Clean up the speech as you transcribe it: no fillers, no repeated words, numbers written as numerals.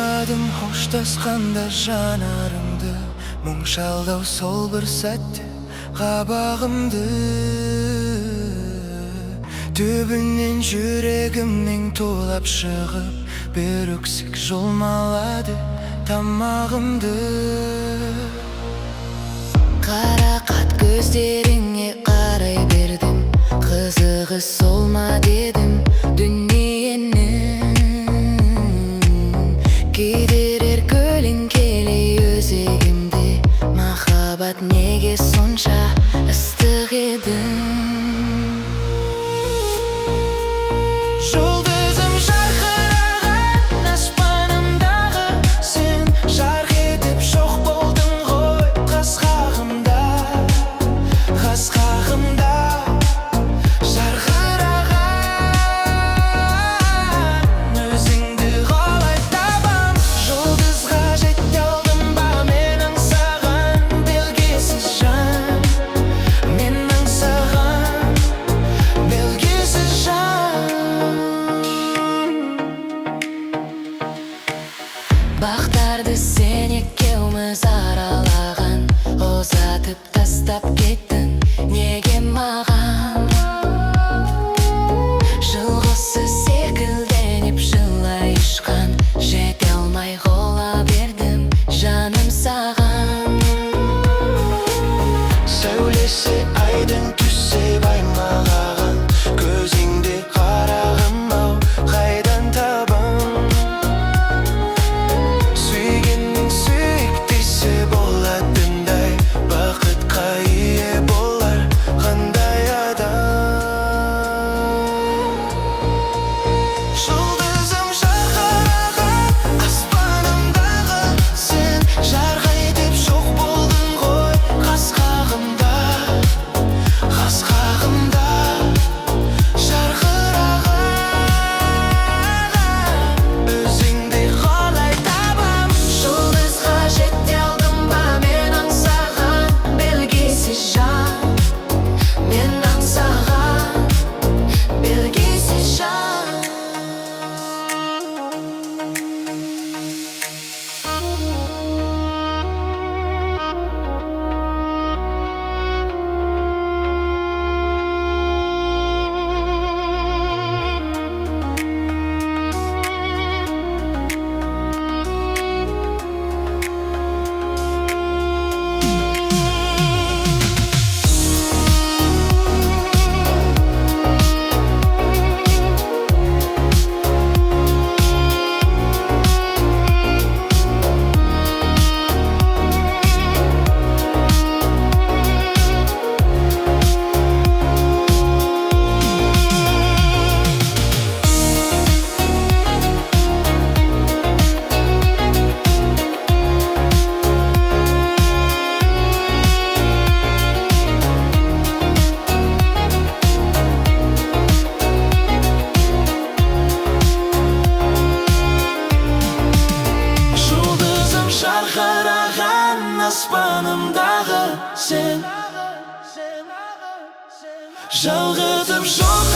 Байқамадым хоштасқанда жанарымды, мұң шалдау сол бір сәтте қабағымды. Төбінен жүрегімнің тулап шығып, бір өксік жұлмалады тамағымды. Қарақат көздеріңе қарай бердім, қызығы сол ма дедім дүниенің. Күйдірер көлеңкелей өзегімді, махаббат неге сонша ыстық едің? Жұлдызым жарқыраған аспанымдағы, сен жарқ етіп жоқ болдың ғой қас қағымда, қас қағымда. Жарқыраған өзіңді қалай табам? Жұлдызға жете алдым ба мен аңсаған белгісіз жан, мен аңсаған белгісіз жан. Бақтарды сен екеуміз аралаған, ұзатып тастап кеттің неге маған? Жылғысы секілденіп жылай ұшқан, жете алмай қола бердім жаным саған. Сәулесі айдың түссе баймағаған, көзіңде қарағым-ау қайдан табам? Сүйгеннің сүйіктісі болатындай, бақытқа ие болар қандай адам? Жұлдызым жарқыраған аспанымдағы, сен жарқ етіп жоқ болдың ғой қас қағымда, қас қағымда. Жарқыраған өзіңді қалай табам? Жұлдызға жете алдым ба мен аңсаған белгісіз жан, мен аңсаған белгісіз жан. Жұлдызым жарқыраған аспанымдағы, сен жалғытып жоқ